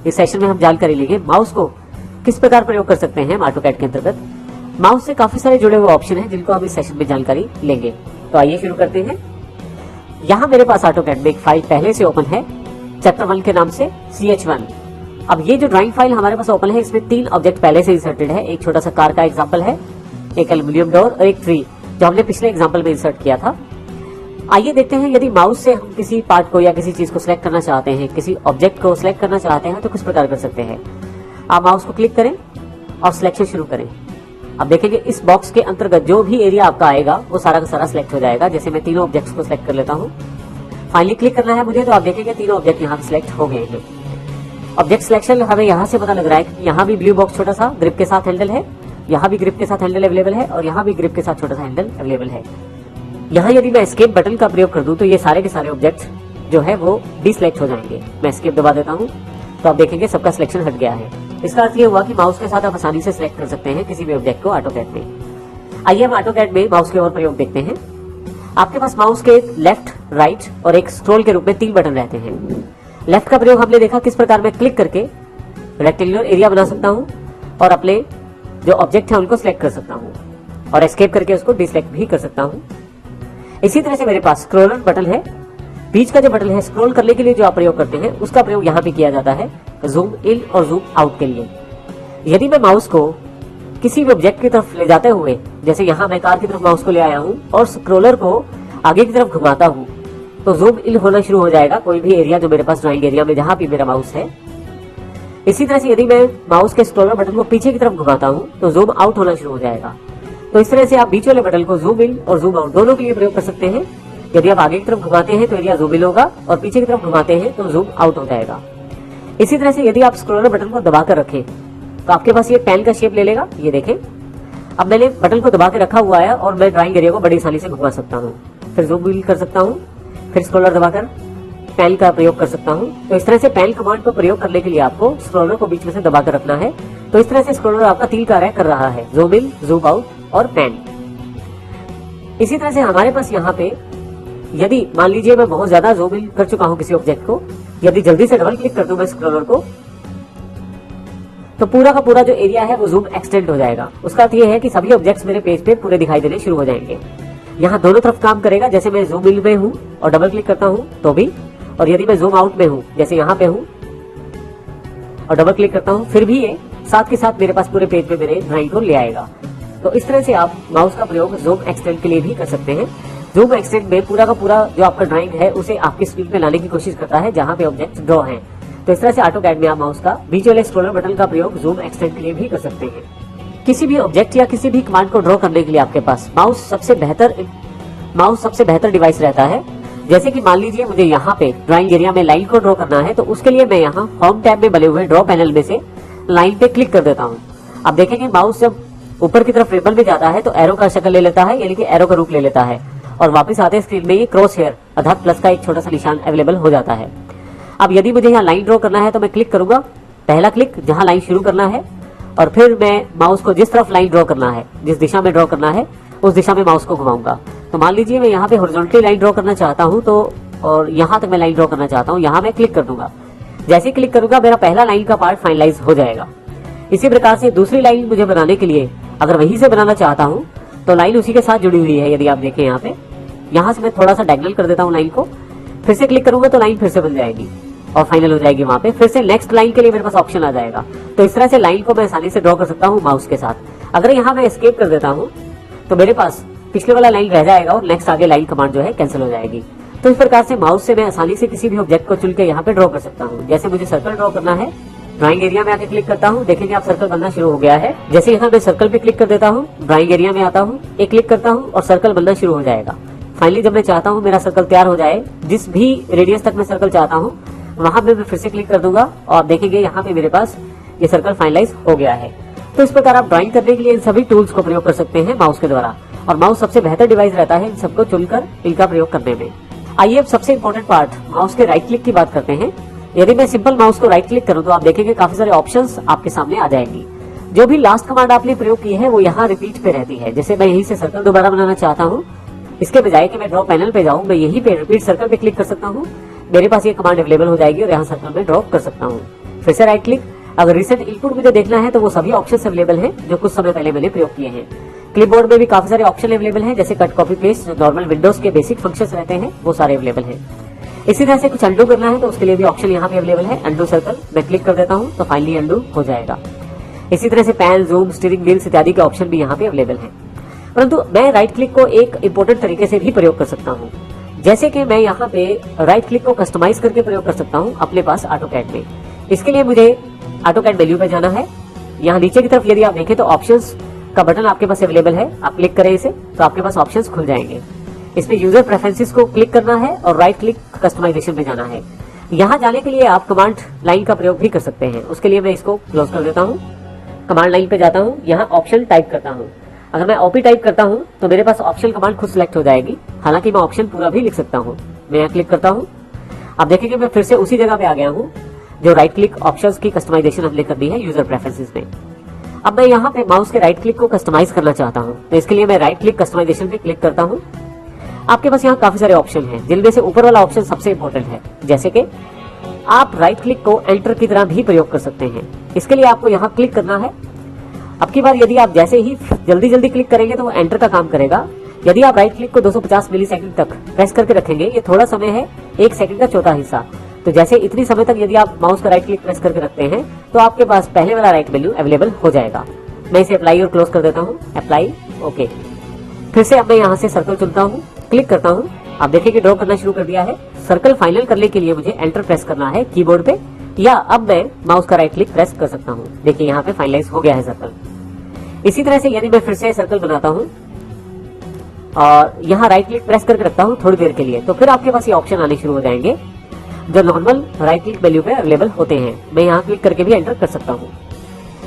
इस सेशन में हम जानकारी लेंगे माउस को किस प्रकार प्रयोग कर सकते हैं ऑटोकैड के अंतर्गत। माउस से काफी सारे जुड़े हुए ऑप्शन हैं जिनको हम इस सेशन में जानकारी लेंगे। तो आइए शुरू करते हैं। यहाँ मेरे पास ऑटोकैड में एक फाइल पहले से ओपन है चैप्टर 1 के नाम से CH1। अब ये जो ड्राइंग फाइल हमारे पास ओपन है इसमें 3 ऑब्जेक्ट पहले से इंसर्टेड है। एक छोटा सा कार का एग्जांपल है, एक एल्युमिनियम डोर और एक ट्री जो हमने पिछले एग्जांपल में इंसर्ट किया था। आइए देखते हैं यदि माउस से हम किसी पार्ट को या किसी चीज को सिलेक्ट करना चाहते हैं, किसी ऑब्जेक्ट को सिलेक्ट करना चाहते हैं तो किस प्रकार कर सकते हैं। आप माउस को क्लिक करें और सिलेक्शन शुरू करें। अब देखेंगे इस बॉक्स के अंतर्गत जो भी एरिया आपका आएगा वो सारा का सारा सिलेक्ट हो जाएगा। जैसे मैं तीनों ऑब्जेक्ट्स को सिलेक्ट कर लेता हूँ, फाइनली क्लिक करना है मुझे, तो आप देखेंगे तीनों ऑब्जेक्ट यहाँ सिलेक्ट हो गए हैं। ऑब्जेक्ट सिलेक्शन हमें यहाँ से पता लग रहा है कि यहाँ भी ब्लू बॉक्स छोटा सा ग्रिप के साथ हैंडल है, यहाँ भी ग्रिप के साथ हैंडल अवेलेबल है और यहाँ भी ग्रिप के साथ छोटा सा हैंडल अवेलेबल है। यहाँ यदि मैं एस्केप बटन का प्रयोग कर दूं तो ये सारे के सारे ऑब्जेक्ट्स जो है वो डिसलेक्ट हो जाएंगे। मैं एस्केप दबा देता हूँ तो आप देखेंगे सबका सिलेक्शन हट गया है। इसका अर्थ ये हुआ कि माउस के साथ आप आसानी से सिलेक्ट कर सकते हैं किसी भी ऑब्जेक्ट को ऑटोकैड में। आइए हम ऑटोकैड में माउस के और प्रयोग देखते हैं। आपके पास माउस के लेफ्ट, राइट और एक स्क्रॉल के रूप में 3 बटन रहते हैं। लेफ्ट का प्रयोग हमने देखा किस प्रकार मैं क्लिक करके रेक्टेंगुलर एरिया बना सकता हूँ और अपने जो ऑब्जेक्ट है उनको सिलेक्ट कर सकता हूँ और एस्केप करके उसको डिसलेक्ट भी कर सकता हूँ। इसी तरह से मेरे पास स्क्रॉलर बटन है। बीच का जो बटन है स्क्रॉल करने के लिए जो आप प्रयोग करते हैं उसका प्रयोग यहाँ पे किया जाता है जूम इन और जूम आउट के लिए। यदि मैं माउस को किसी भी ऑब्जेक्ट की तरफ ले जाते हुए, जैसे यहाँ मैं कार की तरफ माउस को ले आया हूँ और स्क्रॉलर को आगे की तरफ घुमाता हूँ तो जूम इन होना शुरू हो जाएगा कोई भी एरिया जो मेरे पास ड्राइंग एरिया में जहां भी मेरा माउस है। इसी तरह से यदि मैं माउस के स्क्रॉलर बटन को पीछे की तरफ घुमाता हूँ तो जूम आउट होना शुरू हो जाएगा। तो इस तरह से आप बीच वाले बटन को जूम इन और जूम आउट दोनों के लिए प्रयोग कर सकते हैं। यदि आप आगे की तरफ घुमाते हैं तो एरिया जूम इन होगा और पीछे की तरफ घुमाते हैं तो जूम आउट हो जाएगा। इसी तरह से यदि आप स्क्रॉलर बटन को दबाकर रखें तो आपके पास ये पेन का शेप ले लेगा। ये देखें, अब मैंने बटन को दबा के रखा हुआ है और मैं ड्राइंग एरिया को बड़ी आसानी से घुमा सकता हूँ। फिर जूम इन कर सकता हूँ, फिर स्क्रॉलर दबाकर पेन का प्रयोग कर सकता हूँ। तो इस तरह से पेन कमांड को प्रयोग करने के लिए आपको स्क्रॉलर को बीच में से दबाकर रखना है। तो इस तरह से स्क्रॉलर आपका 3 कार्य कर रहा है, जूम इन, जूम आउट और पेन। इसी तरह से हमारे पास यहाँ पे यदि मान लीजिए मैं बहुत ज्यादा जूम इन कर चुका हूँ किसी ऑब्जेक्ट को, यदि जल्दी से डबल क्लिक कर दूं मैं स्क्रॉलर को तो पूरा का पूरा जो एरिया है वो जूम एक्सटेंड हो जाएगा। उसका अर्थ ये है कि सभी ऑब्जेक्ट्स मेरे पेज पे पूरे दिखाई देने शुरू हो जाएंगे। यहाँ दोनों तरफ काम करेगा। जैसे मैं जूम इन में हूँ और डबल क्लिक करता हूँ तो भी, और यदि मैं जूम आउट में हूँ जैसे यहाँ पे हूँ और डबल क्लिक करता हूँ फिर भी ये साथ के साथ मेरे पास पूरे पेज पे मेरे ड्राइंग को ले आएगा। तो इस तरह से आप माउस का प्रयोग जूम एक्सटेंड के लिए भी कर सकते हैं। जूम एक्सटेंड में पूरा का पूरा जो आपका ड्राइंग है उसे आपकी स्क्रीन पे लाने की कोशिश करता है जहां पे ऑब्जेक्ट ड्रॉ है। तो इस तरह से ऑटोकैड में आप माउस का बीच वाले स्क्रॉलर बटन का प्रयोग जूम एक्सटेंड के लिए भी कर सकते हैं। किसी भी ऑब्जेक्ट या किसी भी कमांड को ड्रॉ करने के लिए आपके पास माउस सबसे बेहतर डिवाइस रहता है। जैसे कि मान लीजिए मुझे यहाँ पे ड्राइंग एरिया में लाइन को ड्रॉ करना है तो उसके लिए मैं यहाँ होम टैब में बने हुए ड्रॉ पैनल में से लाइन पे क्लिक कर देता हूँ। अब देखेंगे माउस जब ऊपर की तरफ रिबन में जाता है तो एरो का शक्ल ले लेता है, यानी कि एरो का रूप ले लेता है और वापस आते स्क्रीन में ये क्रॉस हेयर अर्थात प्लस का एक छोटा सा निशान अवेलेबल हो जाता है। अब यदि मुझे यहाँ लाइन ड्रॉ करना है तो मैं क्लिक करूंगा, पहला क्लिक जहां लाइन शुरू करना है और फिर मैं माउस को जिस तरफ लाइन ड्रॉ करना है, जिस दिशा में ड्रॉ करना है उस दिशा में माउस को घुमाऊंगा। तो मान लीजिए मैं यहाँ पे हॉरिजॉन्टली लाइन ड्रॉ करना चाहता हूँ तो और यहाँ तक मैं लाइन ड्रॉ करना चाहता हूँ, यहाँ मैं क्लिक कर दूंगा। जैसे क्लिक करूंगा मेरा पहला लाइन का पार्ट फाइनलाइज हो जाएगा। इसी प्रकार से दूसरी लाइन मुझे बनाने के लिए अगर वहीं से बनाना चाहता हूँ तो लाइन उसी के साथ जुड़ी हुई है। यदि आप देखें यहाँ पे, यहाँ से मैं थोड़ा सा डायगोनल कर देता हूँ लाइन को, फिर से क्लिक करूंगा तो लाइन फिर से बन जाएगी और फाइनल हो जाएगी। वहां पे फिर से नेक्स्ट लाइन के लिए मेरे पास ऑप्शन आ जाएगा। तो इस तरह से लाइन को मैं आसानी से ड्रॉ कर सकता हूँ माउस के साथ। अगर यहाँ मैं एस्केप कर देता हूँ तो मेरे पास पिछले वाला लाइन रह जाएगा और नेक्स्ट आगे लाइन कमांड जो है कैंसिल हो जाएगी। तो इस प्रकार से माउस से मैं आसानी से किसी भी ऑब्जेक्ट को चुन के यहाँ पे ड्रॉ कर सकता हूँ। जैसे मुझे सर्कल ड्रॉ करना है, ड्राइंग एरिया में आके क्लिक करता हूँ, देखेंगे आप सर्कल बनना शुरू हो गया है। जैसे यहाँ मैं सर्कल पे क्लिक कर देता हूँ, ड्राइंग एरिया में आता हूँ, एक क्लिक करता हूँ और सर्कल बनना शुरू हो जाएगा। फाइनली जब मैं चाहता हूँ मेरा सर्कल तैयार हो जाए, जिस भी रेडियस तक मैं सर्कल चाहता हूँ वहां पे मैं फिर से क्लिक कर दूंगा और देखेंगे यहाँ पे मेरे पास ये सर्कल फाइनलाइज हो गया है। तो इस प्रकार आप ड्राइंग करने के लिए इन सभी टूल्स को प्रयोग कर सकते हैं माउस के द्वारा, और माउस सबसे बेहतर डिवाइस रहता है इन सबको चुनकर इनका प्रयोग करने में। आइए अब सबसे इंपॉर्टेंट पार्ट माउस के राइट क्लिक की बात करते हैं। यदि मैं सिंपल माउस को राइट क्लिक करूं तो आप देखेंगे काफी सारे ऑप्शंस आपके सामने आ जाएंगी। जो भी लास्ट कमांड आपने प्रयोग की है वो यहाँ रिपीट पे रहती है। जैसे मैं यहीं से सर्कल दोबारा बनाना चाहता हूँ, इसके बजाय कि मैं ड्रॉ पैनल पे जाऊं, मैं यहीं पे रिपीट सर्कल पे क्लिक कर सकता हूँ। मेरे पास ये कमांड अवेलेबल हो जाएगी और यहाँ सर्कल में ड्रॉ कर सकता हूँ। फिर से राइट क्लिक। अगर रिसेंट इनपुट मुझे देखना है तो वो सभी ऑप्शंस अवेलेबल हैं जो कुछ समय पहले मैंने प्रयोग किए हैं। क्लिपबोर्ड में भी काफी सारे ऑप्शन अवेलेबल हैं, जैसे कट, कॉपी, पेस्ट, जो नॉर्मल विंडोज के बेसिक फंक्शंस रहते हैं वो सारे अवेलेबल हैं। इसी तरह से कुछ अंडू करना है तो उसके लिए भी ऑप्शन यहाँ पे अवेलेबल है। अंडू सर्कल मैं क्लिक कर देता हूँ तो फाइनली अंडू हो जाएगा। इसी तरह से पैन, जूम, स्टीयरिंग व्हील्स इत्यादि के ऑप्शन भी यहाँ पे अवेलेबल है। परंतु मैं राइट क्लिक को एक इंपॉर्टेंट तरीके से भी प्रयोग कर सकता हूँ, जैसे कि मैं यहाँ पे राइट क्लिक को कस्टमाइज करके प्रयोग कर सकता हूँ अपने पास ऑटोकैड में। इसके लिए मुझे ऑटोकैड मेन्यू पे जाना है। यहाँ नीचे की तरफ यदि आप देखें तो ऑप्शंस का बटन आपके पास अवेलेबल है। आप क्लिक करें इसे तो आपके पास ऑप्शंस खुल जाएंगे। इसमें यूजर प्रेफरेंसेस को क्लिक करना है और राइट क्लिक कस्टमाइजेशन पे जाना है। यहाँ जाने के लिए आप कमांड लाइन का प्रयोग भी कर सकते हैं। उसके लिए मैं इसको क्लोज कर देता हूँ। कमांड लाइन पे जाता हूँ, यहाँ ऑप्शन टाइप करता हूँ। अगर मैं ओपी टाइप करता हूँ तो मेरे पास ऑप्शन कमांड खुद सिलेक्ट हो जाएगी। हालांकि मैं ऑप्शन पूरा भी लिख सकता हूँ। मैं यहाँ क्लिक करता हूँ। आप देखेंगे मैं फिर से उसी जगह पे आ गया हूँ जो राइट क्लिक ऑप्शंस की कस्टमाइजेशन हमने कर दी है यूजर प्रेफरेंसेस में। अब मैं यहाँ पे माउस के राइट क्लिक को कस्टमाइज करना चाहता हूँ, तो इसके लिए मैं राइट क्लिक कस्टमाइजेशन पे क्लिक करता हूँ। आपके पास यहाँ काफी सारे ऑप्शन हैं, जिनमें से ऊपर वाला ऑप्शन सबसे इंपॉर्टेंट है, जैसे कि आप राइट क्लिक को एंटर की तरह भी प्रयोग कर सकते हैं। इसके लिए आपको यहाँ क्लिक करना है। अब की बार यदि आप जैसे ही जल्दी जल्दी क्लिक करेंगे तो वो एंटर का काम करेगा। यदि आप राइट क्लिक को 250 मिली सेकंड तक प्रेस करके रखेंगे, ये थोड़ा समय है, 1 सेकंड का चौथा हिस्सा, तो जैसे इतनी समय तक यदि आप माउस का राइट क्लिक प्रेस करके रखते हैं तो आपके पास पहले वाला राइट मेन्यू अवेलेबल हो जाएगा। मैं इसे अप्लाई और क्लोज कर देता हूँ। Apply, okay. फिर से अब मैं यहाँ से सर्कल चुनता हूँ, क्लिक करता हूँ। आप देखिए ड्रॉ करना शुरू कर दिया है। सर्कल फाइनल करने के लिए मुझे एंटर प्रेस करना है कीबोर्ड पे, या अब मैं माउस का राइट क्लिक प्रेस कर सकता हूँ। देखिए यहाँ पे फाइनलाइज हो गया है सर्कल। इसी तरह से यदि मैं फिर से सर्कल बनाता हूँ और यहाँ राइट क्लिक प्रेस करके रखता हूँ थोड़ी देर के लिए, तो फिर आपके पास ये ऑप्शन आने शुरू हो जाएंगे जो नॉर्मल राइट क्लिक मेन्यू पे अवेलेबल होते हैं। मैं यहाँ क्लिक करके भी एंटर कर सकता हूँ।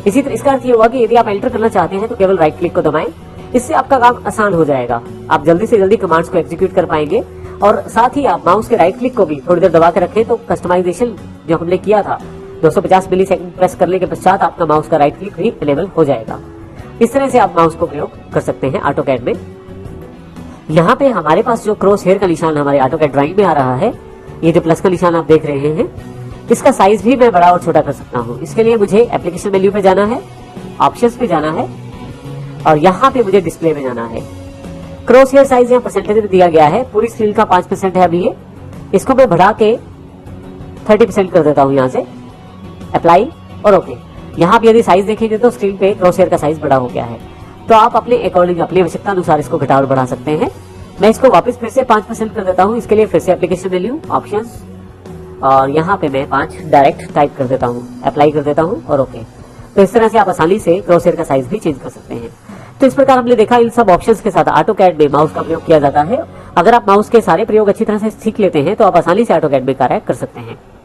इसी तरह इसका अर्थ ये हुआ कि यदि आप एंटर करना चाहते हैं तो केवल राइट क्लिक को दबाएं। इससे आपका काम आसान हो जाएगा। आप जल्दी से जल्दी कमांड्स को एग्जीक्यूट कर पाएंगे और साथ ही आप माउस के राइट क्लिक को भी थोड़ी देर दबा के रखें तो कस्टमाइजेशन जो हमने किया था 250 मिली सेकंड प्रेस करने के पश्चात आपका माउस का राइट क्लिक भी अवेलेबल हो जाएगा। इस तरह से आप माउस को प्रयोग कर सकते हैं ऑटोकैड में। यहाँ पे हमारे पास जो क्रॉस हेयर का निशान हमारे ऑटोकैड ड्राइंग में आ रहा है, ये जो प्लस का निशान आप देख रहे हैं, इसका साइज भी मैं बड़ा और छोटा कर सकता हूँ। इसके लिए मुझे एप्लीकेशन मेन्यू पे जाना है, ऑप्शंस पे जाना है और यहाँ पे मुझे डिस्प्ले में जाना है। क्रॉस हेयर साइज यहाँ परसेंटेज में दिया गया है, पूरी स्क्रीन का 5% है अभी ये। इसको मैं बढ़ा के 30% कर देता हूँ यहाँ से। अप्लाई और ओके। यहाँ पे यदि साइज देखेंगे तो स्क्रीन पे क्रॉस हेयर का साइज बड़ा हो गया है, तो आप अपने अकॉर्डिंग अपनी आवश्यकता अनुसार इसको घटा और बढ़ा सकते हैं। मैं इसको वापस फिर से 5% कर देता हूँ। इसके लिए फिर से एप्लीकेशन मेन्यू, ऑप्शंस और यहाँ पे मैं 5 डायरेक्ट टाइप कर देता हूँ। अप्लाई कर देता हूँ और ओके। तो इस तरह से आप आसानी से क्रॉस हेयर का साइज भी चेंज कर सकते हैं। तो इस प्रकार हमने देखा इन सब ऑप्शंस के साथ ऑटोकैड में माउस का प्रयोग किया जाता है। अगर आप माउस के सारे प्रयोग अच्छी तरह से सीख लेते हैं तो आप आसानी से ऑटोकैड में कार्य कर सकते हैं।